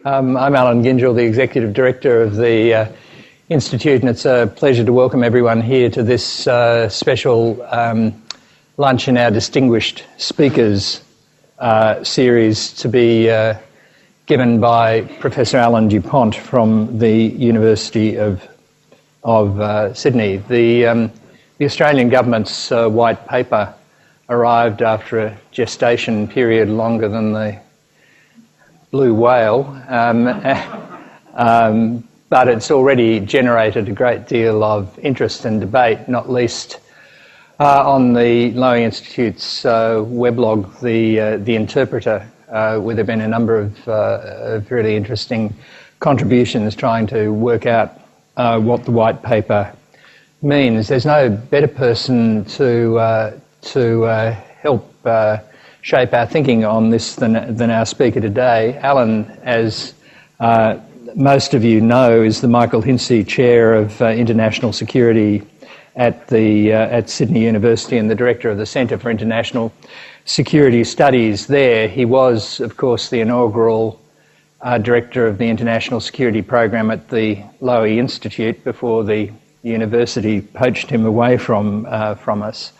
I'm Alan Gyngell, the Executive Director of the Institute, and it's a pleasure to welcome everyone here to this special lunch in our Distinguished Speakers series to be given by Professor Alan Dupont from the University of Sydney. The Australian Government's white paper arrived after a gestation period longer than the blue whale, but it's already generated a great deal of interest and debate, not least on the Lowy Institute's weblog, The Interpreter, where there have been a number of really interesting contributions trying to work out what the white paper means. There's no better person to help shape our thinking on this than our speaker today. Alan, as most of you know, is the Michael Hinsey Chair of International Security at Sydney University and the Director of the Centre for International Security Studies there. He was, of course, the inaugural Director of the International Security Program at the Lowy Institute before the university poached him away from us.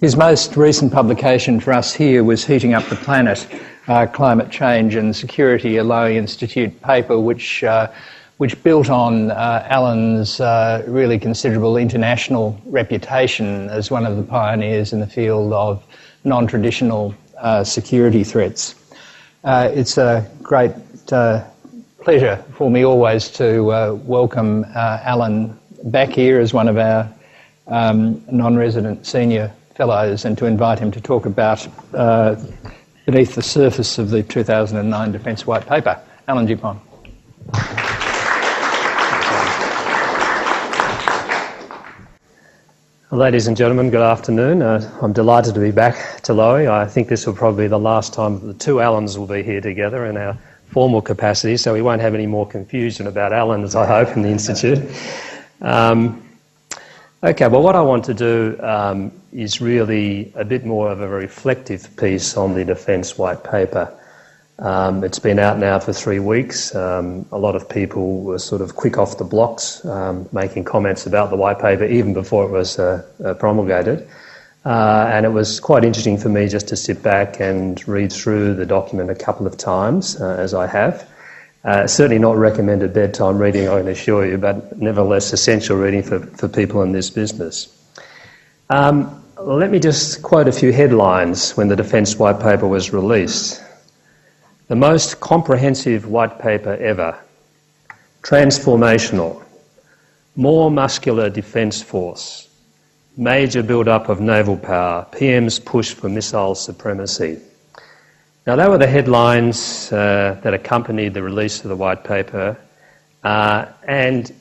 His most recent publication for us here was Heating Up the Planet, Climate Change and Security, a Lowy Institute paper which built on Alan's really considerable international reputation as one of the pioneers in the field of non-traditional security threats. It's a great pleasure for me always to welcome Alan back here as one of our non-resident senior fellows and to invite him to talk about beneath the surface of the 2009 Defence White Paper. Alan Dupont. Ladies and gentlemen, good afternoon. I'm delighted to be back to Lowy. I think this will probably be the last time the two Alans will be here together in our formal capacity, so we won't have any more confusion about Alans, I hope, in the Institute. Okay, well, what I want to do is really a bit more of a reflective piece on the Defence White Paper. It's been out now for 3 weeks. A lot of people were sort of quick off the blocks, making comments about the White Paper even before it was promulgated. And it was quite interesting for me just to sit back and read through the document a couple of times, as I have. Certainly not recommended bedtime reading, I can assure you, but nevertheless essential reading for people in this business. Let me just quote a few headlines when the Defence White Paper was released. The most comprehensive white paper ever. Transformational. More muscular defence force. Major build-up of naval power. PM's push for missile supremacy. Now, they were the headlines that accompanied the release of the white paper, and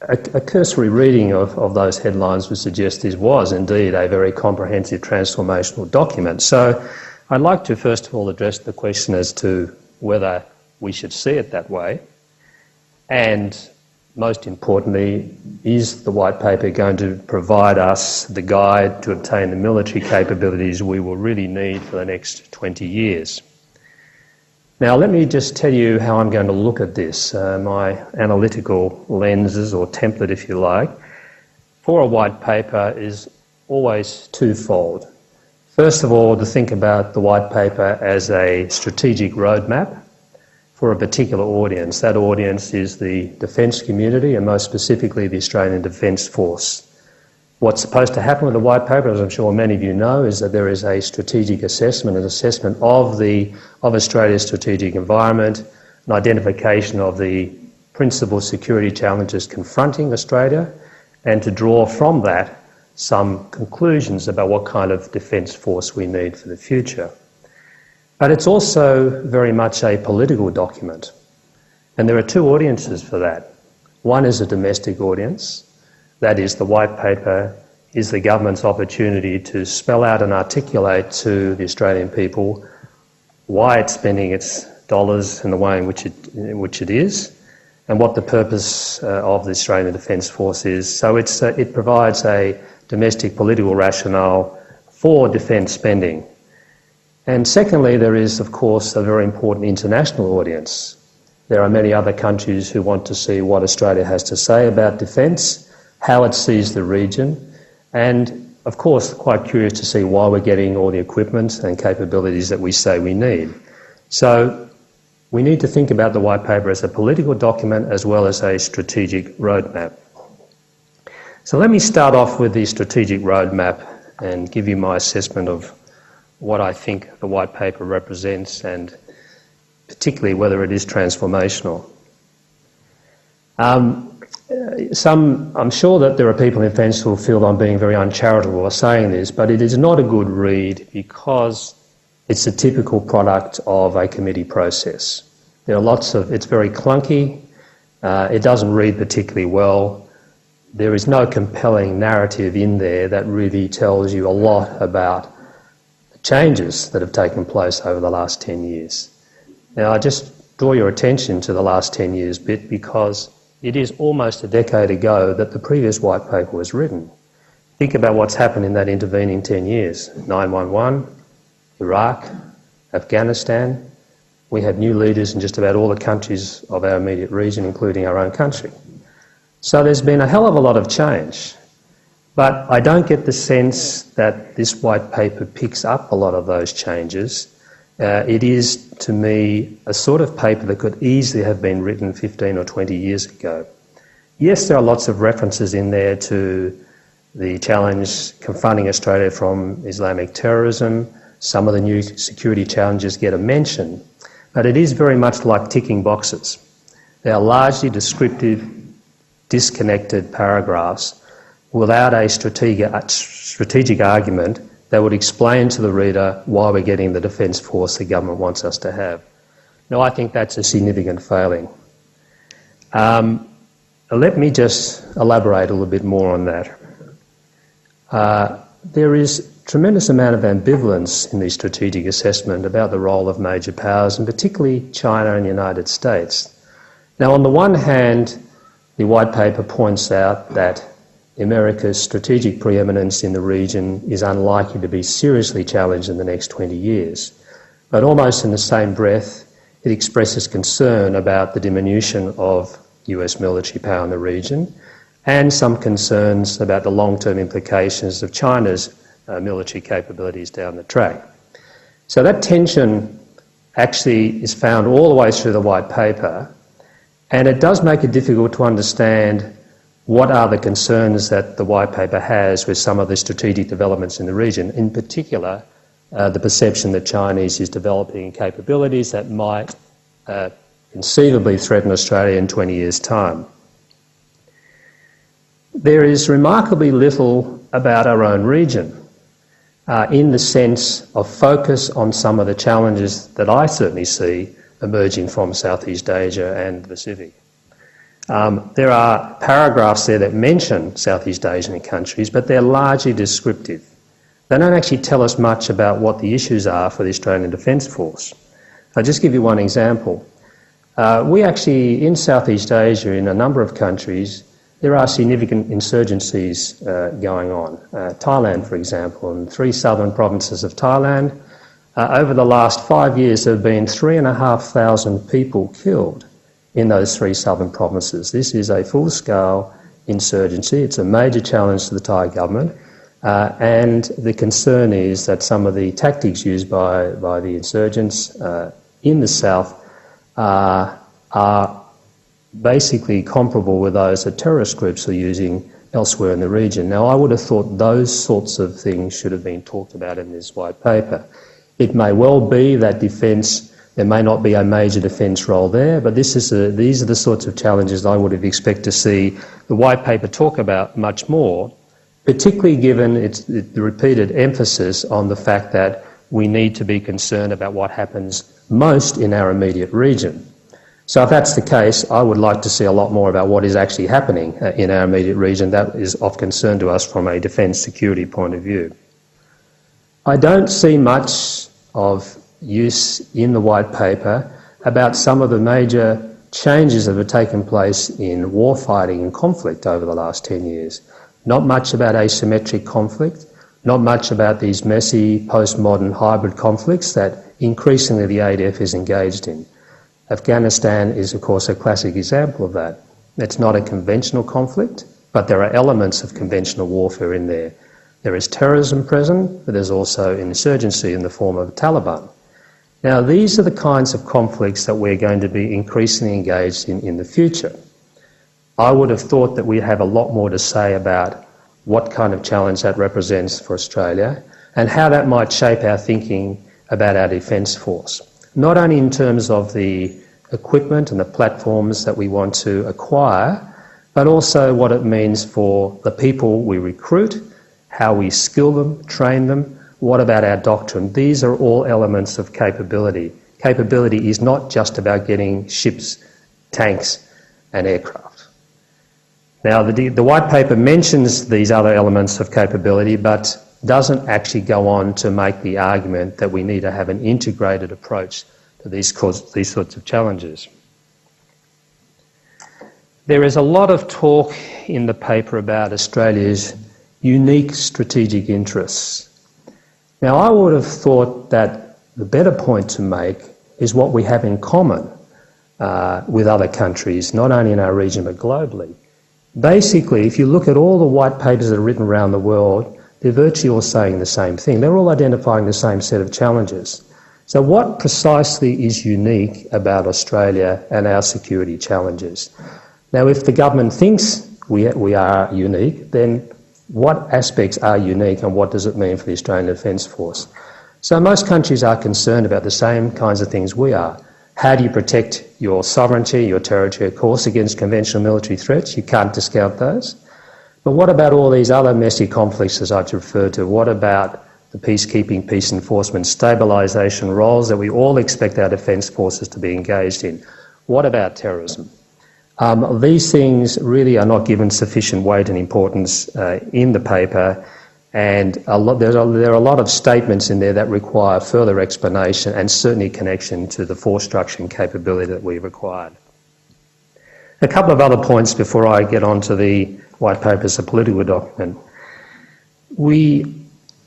a cursory reading of those headlines would suggest this was indeed a very comprehensive transformational document. So I'd like to first of all address the question as to whether we should see it that way, and most importantly, is the white paper going to provide us the guide to obtain the military capabilities we will really need for the next 20 years? Now, let me just tell you how I'm going to look at this, my analytical lenses or template, if you like, for a white paper is always twofold. First of all, to think about the white paper as a strategic roadmap for a particular audience. That audience is the defence community and most specifically the Australian Defence Force. What's supposed to happen with the white paper, as I'm sure many of you know, is that there is a strategic assessment, an assessment of Australia's strategic environment, an identification of the principal security challenges confronting Australia, and to draw from that some conclusions about what kind of defence force we need for the future. But it's also very much a political document. And there are two audiences for that. One is a domestic audience. That is, the white paper is the government's opportunity to spell out and articulate to the Australian people why it's spending its dollars in the way in which it is, and what the purpose of the Australian Defence Force is. So it provides a domestic political rationale for defence spending. And secondly, there is, of course, a very important international audience. There are many other countries who want to see what Australia has to say about defence, how it sees the region, and of course quite curious to see why we're getting all the equipment and capabilities that we say we need. So we need to think about the white paper as a political document as well as a strategic roadmap. So let me start off with the strategic roadmap and give you my assessment of what I think the white paper represents and particularly whether it is transformational. I'm sure that there are people in fence who will feel I'm being very uncharitable by saying this, but it is not a good read because it's a typical product of a committee process. There are it's very clunky, it doesn't read particularly well. There is no compelling narrative in there that really tells you a lot about the changes that have taken place over the last 10 years. Now, I just draw your attention to the last 10 years bit because it is almost a decade ago that the previous white paper was written. Think about what's happened in that intervening 10 years. 9/11, Iraq, Afghanistan. We have new leaders in just about all the countries of our immediate region, including our own country. So there's been a hell of a lot of change, but I don't get the sense that this white paper picks up a lot of those changes. It is, to me, a sort of paper that could easily have been written 15 or 20 years ago. Yes, there are lots of references in there to the challenge confronting Australia from Islamic terrorism. Some of the new security challenges get a mention, but it is very much like ticking boxes. They are largely descriptive, disconnected paragraphs without a strategic argument that would explain to the reader why we're getting the defence force the government wants us to have. Now, I think that's a significant failing. Let me just elaborate a little bit more on that. There is a tremendous amount of ambivalence in the strategic assessment about the role of major powers, and particularly China and the United States. Now, on the one hand, the white paper points out that America's strategic preeminence in the region is unlikely to be seriously challenged in the next 20 years. But almost in the same breath, it expresses concern about the diminution of US military power in the region and some concerns about the long-term implications of China's military capabilities down the track. So that tension actually is found all the way through the white paper, and it does make it difficult to understand what are the concerns that the white paper has with some of the strategic developments in the region, in particular the perception that Chinese is developing capabilities that might conceivably threaten Australia in 20 years' time. There is remarkably little about our own region in the sense of focus on some of the challenges that I certainly see emerging from Southeast Asia and the Pacific. There are paragraphs there that mention Southeast Asian countries, but they're largely descriptive. They don't actually tell us much about what the issues are for the Australian Defence Force. I'll just give you one example. We actually, in Southeast Asia, in a number of countries, there are significant insurgencies going on. Thailand, for example, in 3 southern provinces of Thailand, over the last 5 years there have been 3,500 people killed in those 3 southern provinces. This is a full-scale insurgency. It's a major challenge to the Thai government, and the concern is that some of the tactics used by the insurgents in the south are basically comparable with those that terrorist groups are using elsewhere in the region. Now, I would have thought those sorts of things should have been talked about in this white paper. It may well be that there may not be a major defence role there, but these are the sorts of challenges I would have expected to see the white paper talk about much more, particularly given the repeated emphasis on the fact that we need to be concerned about what happens most in our immediate region. So if that's the case, I would like to see a lot more about what is actually happening in our immediate region. That is of concern to us from a defence security point of view. I don't see much of use in the white paper about some of the major changes that have taken place in warfighting and conflict over the last 10 years. Not much about asymmetric conflict, not much about these messy postmodern hybrid conflicts that increasingly the ADF is engaged in. Afghanistan is, of course, a classic example of that. It's not a conventional conflict, but there are elements of conventional warfare in there. There is terrorism present, but there's also insurgency in the form of Taliban. Now, these are the kinds of conflicts that we're going to be increasingly engaged in the future. I would have thought that we'd have a lot more to say about what kind of challenge that represents for Australia and how that might shape our thinking about our Defence Force, not only in terms of the equipment and the platforms that we want to acquire, but also what it means for the people we recruit, how we skill them, train them, what about our doctrine. These are all elements of capability. Capability is not just about getting ships, tanks and aircraft. Now, the white paper mentions these other elements of capability, but doesn't actually go on to make the argument that we need to have an integrated approach to these sorts of challenges. There is a lot of talk in the paper about Australia's unique strategic interests. Now, I would have thought that the better point to make is what we have in common with other countries, not only in our region but globally. Basically, if you look at all the white papers that are written around the world, they're virtually all saying the same thing. They're all identifying the same set of challenges. So what precisely is unique about Australia and our security challenges? Now, if the government thinks we are unique, then what aspects are unique and what does it mean for the Australian Defence Force? So most countries are concerned about the same kinds of things we are. How do you protect your sovereignty, your territory, of course, against conventional military threats? You can't discount those. But what about all these other messy conflicts, as I've referred to? What about the peacekeeping, peace enforcement, stabilisation roles that we all expect our defence forces to be engaged in? What about terrorism? These things really are not given sufficient weight and importance in the paper, and there are a lot of statements in there that require further explanation and certainly connection to the force structure and capability that we've required. A couple of other points before I get on to the white paper as a political document.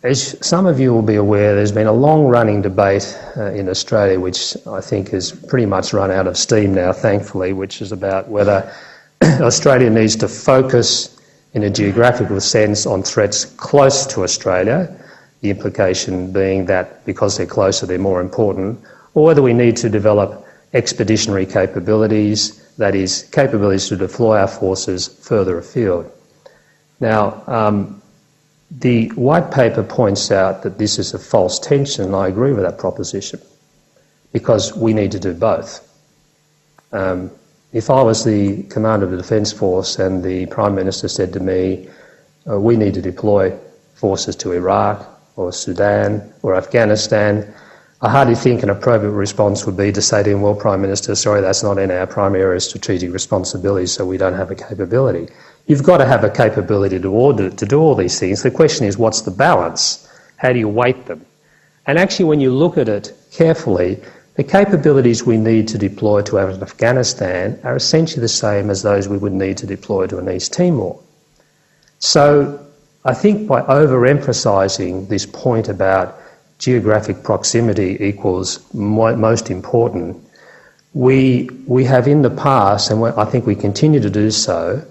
As some of you will be aware, there's been a long-running debate in Australia, which I think has pretty much run out of steam now, thankfully, which is about whether Australia needs to focus in a geographical sense on threats close to Australia, the implication being that because they're closer, they're more important, or whether we need to develop expeditionary capabilities, that is, capabilities to deploy our forces further afield. Now, the white paper points out that this is a false tension, and I agree with that proposition, because we need to do both. If I was the commander of the Defence Force and the Prime Minister said to me, we need to deploy forces to Iraq or Sudan or Afghanistan, I hardly think an appropriate response would be to say to him, well, Prime Minister, sorry, that's not in our primary area of strategic responsibility, so we don't have a capability. You've got to have a capability to do all these things. The question is, what's the balance? How do you weight them? And actually, when you look at it carefully, the capabilities we need to deploy to Afghanistan are essentially the same as those we would need to deploy to an East Timor. So I think by overemphasising this point about geographic proximity equals most important, we have in the past, and I think we continue to do so,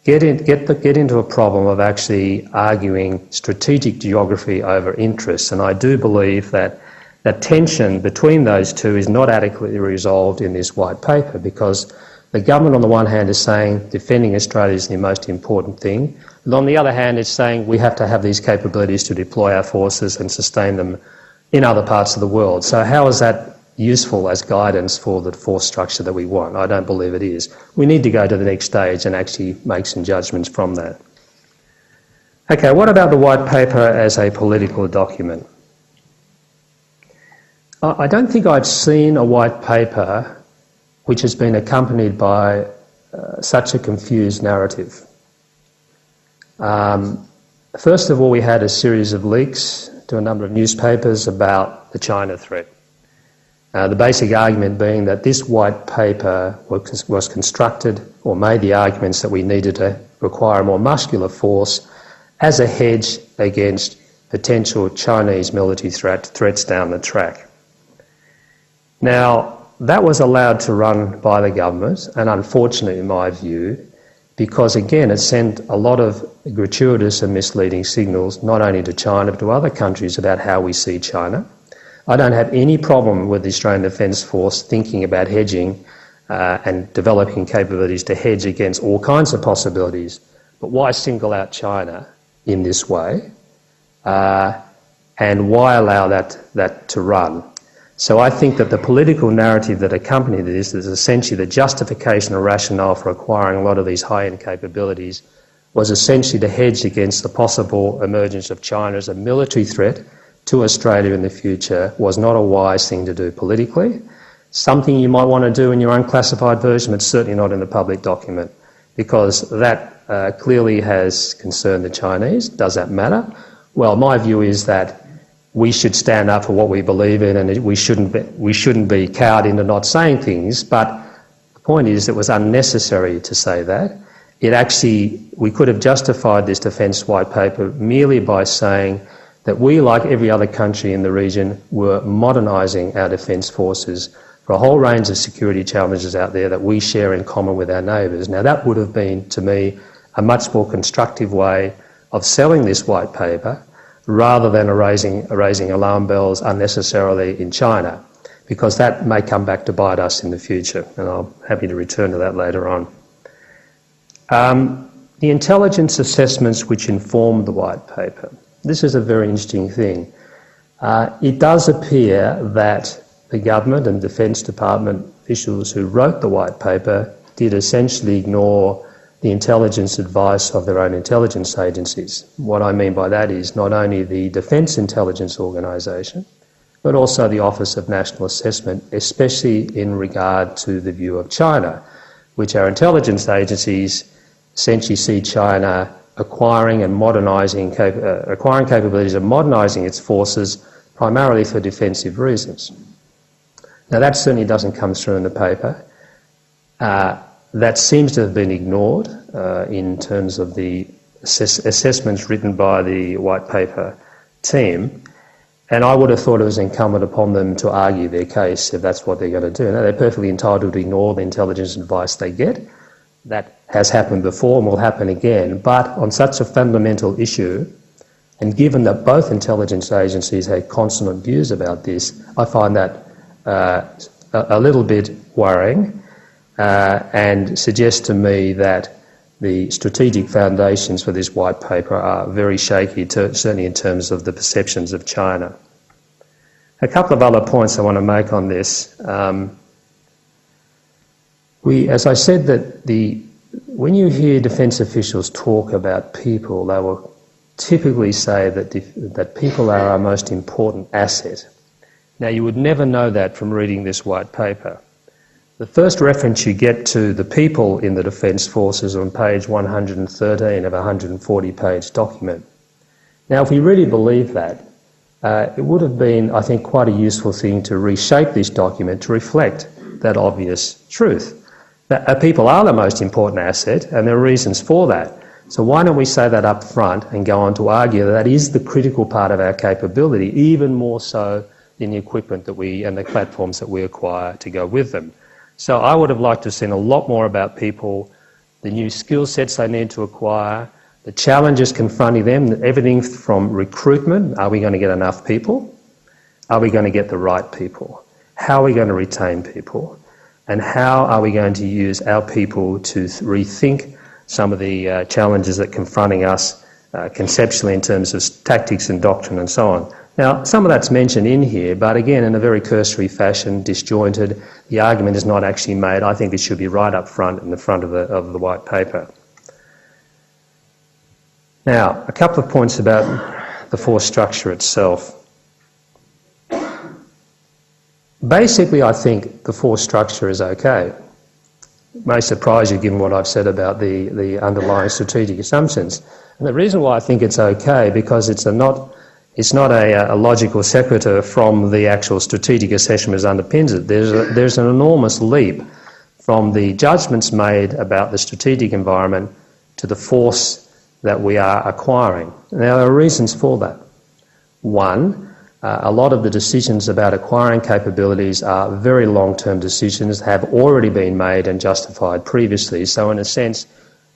get into a problem of actually arguing strategic geography over interests. And I do believe that that tension between those two is not adequately resolved in this white paper, because the government on the one hand is saying defending Australia is the most important thing, and on the other hand it's saying we have to have these capabilities to deploy our forces and sustain them in other parts of the world. So how is that useful as guidance for the force structure that we want? I don't believe it is. We need to go to the next stage and actually make some judgments from that. Okay, what about the white paper as a political document? I don't think I've seen a white paper which has been accompanied by such a confused narrative. First of all, we had a series of leaks to a number of newspapers about the China threat. The basic argument being that this white paper was constructed or made the arguments that we needed to require a more muscular force as a hedge against potential Chinese military threats down the track. Now, that was allowed to run by the government, and unfortunately in my view, because again it sent a lot of gratuitous and misleading signals, not only to China but to other countries about how we see China. I don't have any problem with the Australian Defence Force thinking about hedging and developing capabilities to hedge against all kinds of possibilities, but why single out China in this way, and why allow that to run? So I think that the political narrative that accompanied this is essentially the justification or rationale for acquiring a lot of these high-end capabilities was essentially to hedge against the possible emergence of China as a military threat to Australia in the future. Was not a wise thing to do politically. Something you might want to do in your unclassified version, but certainly not in the public document, because that clearly has concerned the Chinese. Does that matter? Well, my view is that we should stand up for what we believe in, and we shouldn't be cowed into not saying things. But the point is, it was unnecessary to say that. We could have justified this defence white paper merely by saying that we, like every other country in the region, were modernising our defence forces for a whole range of security challenges out there that we share in common with our neighbours. Now, that would have been, to me, a much more constructive way of selling this white paper, rather than raising alarm bells unnecessarily in China, because that may come back to bite us in the future, and I'm happy to return to that later on. The intelligence assessments which informed the white paper. This is a very interesting thing. It does appear that the government and Defence Department officials who wrote the white paper did essentially ignore the intelligence advice of their own intelligence agencies. What I mean by that is not only the Defence Intelligence Organisation, but also the Office of National Assessment, especially in regard to the view of China, which our intelligence agencies essentially see China acquiring capabilities and modernising its forces primarily for defensive reasons. Now, that certainly doesn't come through in the paper. That seems to have been ignored in terms of the assessments written by the white paper team, and I would have thought it was incumbent upon them to argue their case if that's what they're going to do. Now, they're perfectly entitled to ignore the intelligence advice they get. That has happened before and will happen again, but on such a fundamental issue, and given that both intelligence agencies had consonant views about this, I find that a little bit worrying. And suggests to me that the strategic foundations for this white paper are very shaky, certainly in terms of the perceptions of China. A couple of other points I want to make on this. As I said, when you hear defence officials talk about people, they will typically say that people are our most important asset. Now, you would never know that from reading this white paper. The first reference you get to the people in the Defence Forces on page 113 of a 140-page document. Now, if we really believe that, it would have been, I think, quite a useful thing to reshape this document to reflect that obvious truth. That people are the most important asset, and there are reasons for that. So why don't we say that up front and go on to argue that is the critical part of our capability, even more so than the equipment and the platforms that we acquire to go with them. So I would have liked to have seen a lot more about people, the new skill sets they need to acquire, the challenges confronting them, everything from recruitment, are we going to get enough people? Are we going to get the right people? How are we going to retain people? And how are we going to use our people to rethink some of the challenges that are confronting us conceptually in terms of tactics and doctrine and so on? Now, some of that's mentioned in here, but again, in a very cursory fashion, disjointed. The argument is not actually made. I think it should be right up front in the front of the white paper. Now, a couple of points about the force structure itself. Basically, I think the force structure is okay. It may surprise you given what I've said about the underlying strategic assumptions. And the reason why I think it's okay, because it's not a logical sequitur from the actual strategic assessment that underpins it. There's an enormous leap from the judgments made about the strategic environment to the force that we are acquiring. Now, there are reasons for that. One, A lot of the decisions about acquiring capabilities are very long-term decisions, have already been made and justified previously. So in a sense,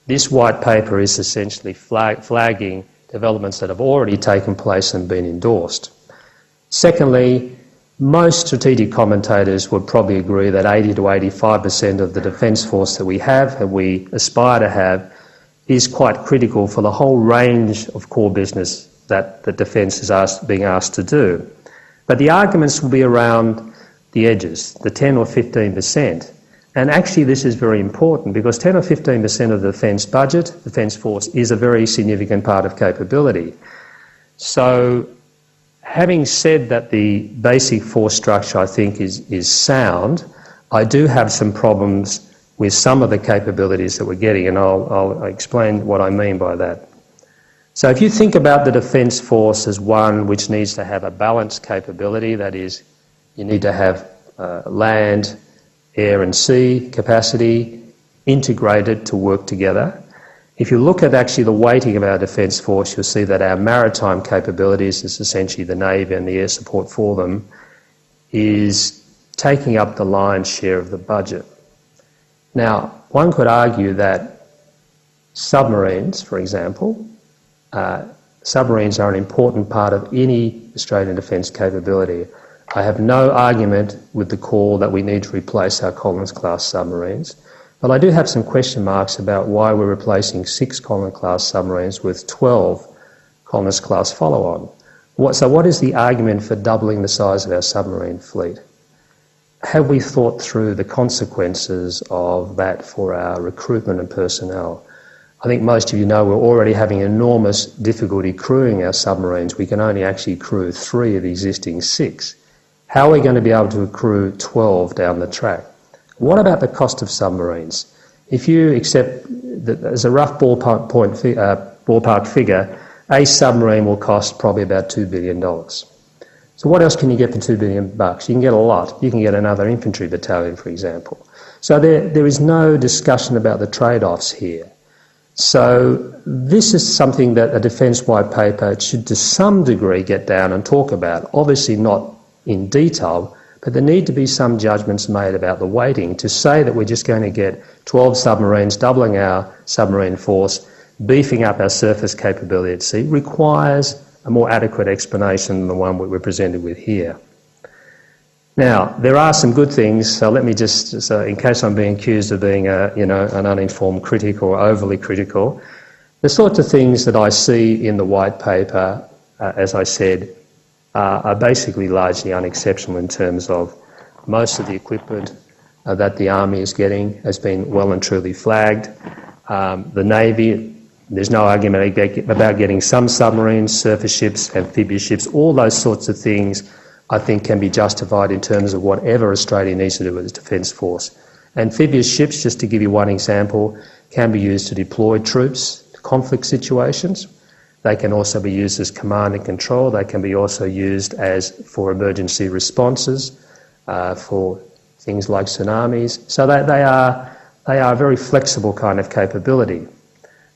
this white paper is essentially flagging developments that have already taken place and been endorsed. Secondly, most strategic commentators would probably agree that 80 to 85% of the defence force that we have and we aspire to have is quite critical for the whole range of core business that the defence is being asked to do. But the arguments will be around the edges, the 10 or 15%. And actually this is very important because 10 or 15% of the defence budget, defence force, is a very significant part of capability. So having said that the basic force structure I think is sound, I do have some problems with some of the capabilities that we're getting, and I'll explain what I mean by that. So if you think about the Defence Force as one which needs to have a balanced capability, that is, you need to have land, air and sea capacity integrated to work together. If you look at actually the weighting of our Defence Force, you'll see that our maritime capabilities, is essentially the Navy and the air support for them, is taking up the lion's share of the budget. Now, one could argue that submarines, for example, submarines are an important part of any Australian defence capability. I have no argument with the call that we need to replace our Collins-class submarines, but I do have some question marks about why we're replacing 6 Collins-class submarines with 12 Collins-class follow-on. So what is the argument for doubling the size of our submarine fleet? Have we thought through the consequences of that for our recruitment and personnel? I think most of you know we're already having enormous difficulty crewing our submarines. We can only actually crew 3 of the existing 6. How are we going to be able to crew 12 down the track? What about the cost of submarines? If you accept that as a rough ballpark figure, a submarine will cost probably about $2 billion. So what else can you get for $2 billion? You can get a lot. You can get another infantry battalion, for example. So there is no discussion about the trade-offs here. So this is something that a defence white paper should to some degree get down and talk about. Obviously not in detail, but there need to be some judgments made about the weighting. To say that we're just going to get 12 submarines, doubling our submarine force, beefing up our surface capability at sea, requires a more adequate explanation than the one we're presented with here. Now, there are some good things, so let me just, in case I'm being accused of being an uninformed critic or overly critical, the sorts of things that I see in the white paper, as I said, are basically largely unexceptional in terms of most of the equipment that the Army is getting has been well and truly flagged. The Navy, there's no argument about getting some submarines, surface ships, amphibious ships, all those sorts of things I think can be justified in terms of whatever Australia needs to do with its defence force. Amphibious ships, just to give you one example, can be used to deploy troops to conflict situations. They can also be used as command and control. They can be also used for emergency responses, for things like tsunamis. So they are a very flexible kind of capability.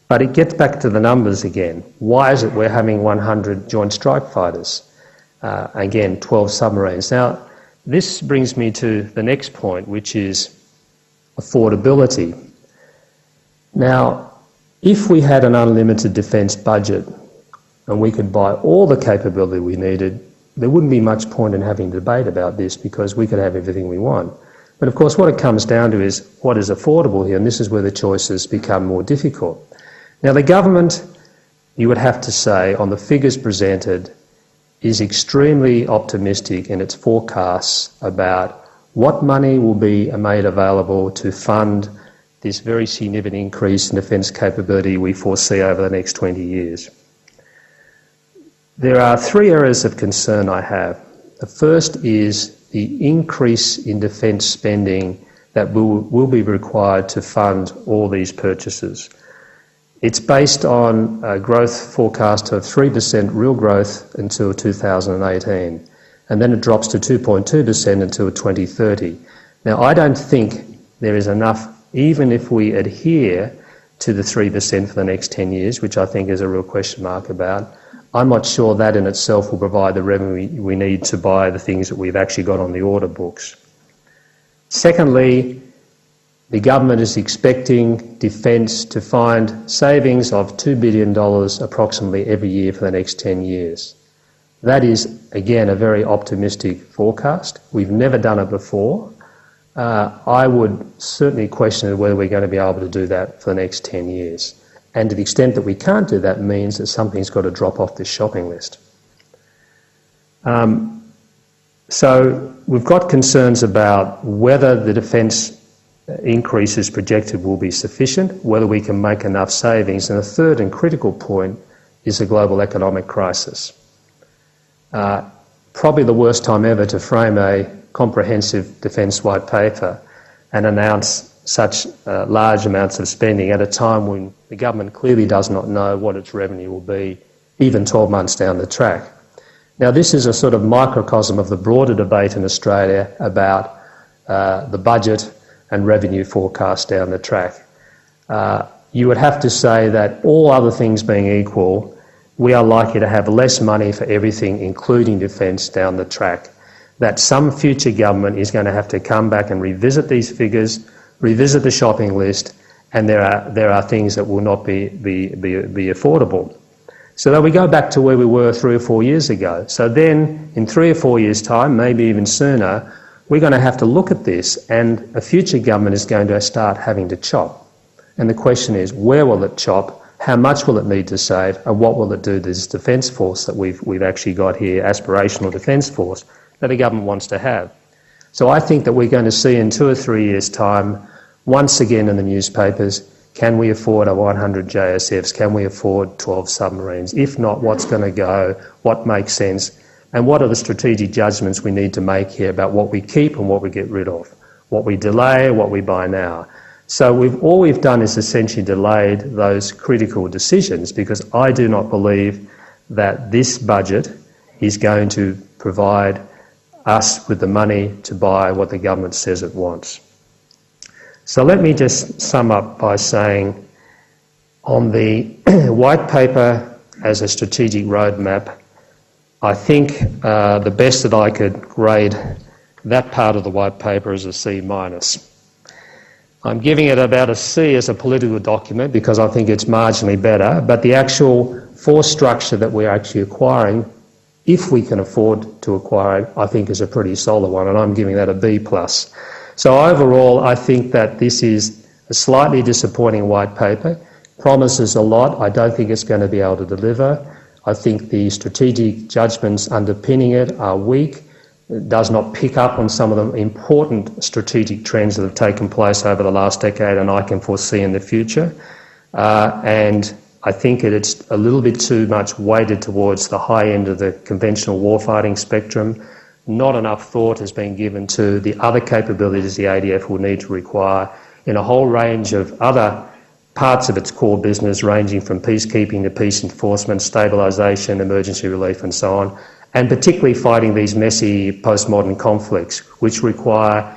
But it gets back to the numbers again. Why is it we're having 100 joint strike fighters? Again, 12 submarines. Now, this brings me to the next point, which is affordability. Now, if we had an unlimited defence budget and we could buy all the capability we needed, there wouldn't be much point in having a debate about this because we could have everything we want. But of course, what it comes down to is what is affordable here, and this is where the choices become more difficult. Now, the government, you would have to say, on the figures presented, is extremely optimistic in its forecasts about what money will be made available to fund this very significant increase in defence capability we foresee over the next 20 years. There are 3 areas of concern I have. The first is the increase in defence spending that will be required to fund all these purchases. It's based on a growth forecast of 3% real growth until 2018, and then it drops to 2.2% until 2030. Now, I don't think there is enough, even if we adhere to the 3% for the next 10 years, which I think is a real question mark about, I'm not sure that in itself will provide the revenue we need to buy the things that we've actually got on the order books. Secondly, the government is expecting defence to find savings of $2 billion approximately every year for the next 10 years. That is, again, a very optimistic forecast. We've never done it before. I would certainly question whether we're going to be able to do that for the next 10 years. And to the extent that we can't do that means that something's got to drop off this shopping list. So we've got concerns about whether the defence increases projected will be sufficient, whether we can make enough savings. And the third and critical point is the global economic crisis. Probably the worst time ever to frame a comprehensive defence white paper and announce such large amounts of spending at a time when the government clearly does not know what its revenue will be even 12 months down the track. Now, this is a sort of microcosm of the broader debate in Australia about the budget and revenue forecast down the track. You would have to say that all other things being equal, we are likely to have less money for everything, including defence, down the track. That some future government is going to have to come back and revisit these figures, revisit the shopping list, and there are things that will not be affordable. So that we go back to where we were 3 or 4 years ago. So then, in 3 or 4 years' time, maybe even sooner, we're going to have to look at this, and a future government is going to start having to chop. And the question is, where will it chop? How much will it need to save? And what will it do to this defence force that we've actually got here, aspirational defence force, that the government wants to have? So I think that we're going to see in 2 or 3 years' time, once again in the newspapers, can we afford a 100 JSFs? Can we afford 12 submarines? If not, what's going to go? What makes sense? And what are the strategic judgments we need to make here about what we keep and what we get rid of? What we delay, what we buy now? So all we've done is essentially delayed those critical decisions, because I do not believe that this budget is going to provide us with the money to buy what the government says it wants. So let me just sum up by saying, on the white paper as a strategic roadmap, I think the best that I could grade that part of the white paper is a C-. I'm giving it about a C as a political document because I think it's marginally better, but the actual force structure that we're actually acquiring, if we can afford to acquire it, I think is a pretty solid one, and I'm giving that a B+. So overall, I think that this is a slightly disappointing white paper. Promises a lot. I don't think it's going to be able to deliver. I think the strategic judgments underpinning it are weak. It does not pick up on some of the important strategic trends that have taken place over the last decade and I can foresee in the future. And I think it's a little bit too much weighted towards the high end of the conventional warfighting spectrum. Not enough thought has been given to the other capabilities the ADF will need to require in a whole range of other parts of its core business, ranging from peacekeeping to peace enforcement, stabilisation, emergency relief and so on, and particularly fighting these messy postmodern conflicts, which require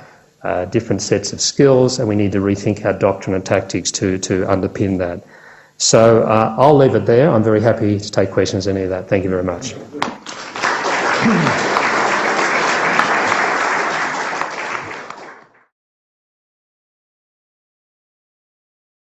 different sets of skills, and we need to rethink our doctrine and tactics to underpin that. So I'll leave it there. I'm very happy to take questions on any of that. Thank you very much.